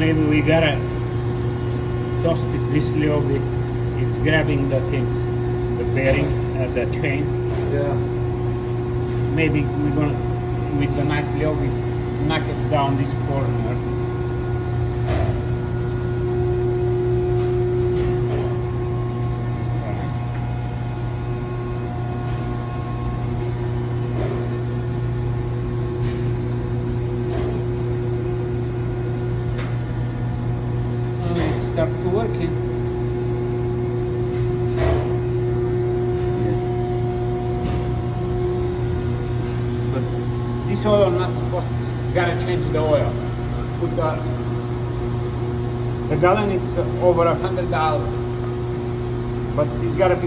maybe we gotta toast it this little bit. It's grabbing the things, the bearing, the chain. Yeah. Maybe we're gonna, with the knife little bit, knock it down this corner. Start to working. But this oil not supposed to, gotta change the oil. Put the gallon it's over $100, but it's gotta be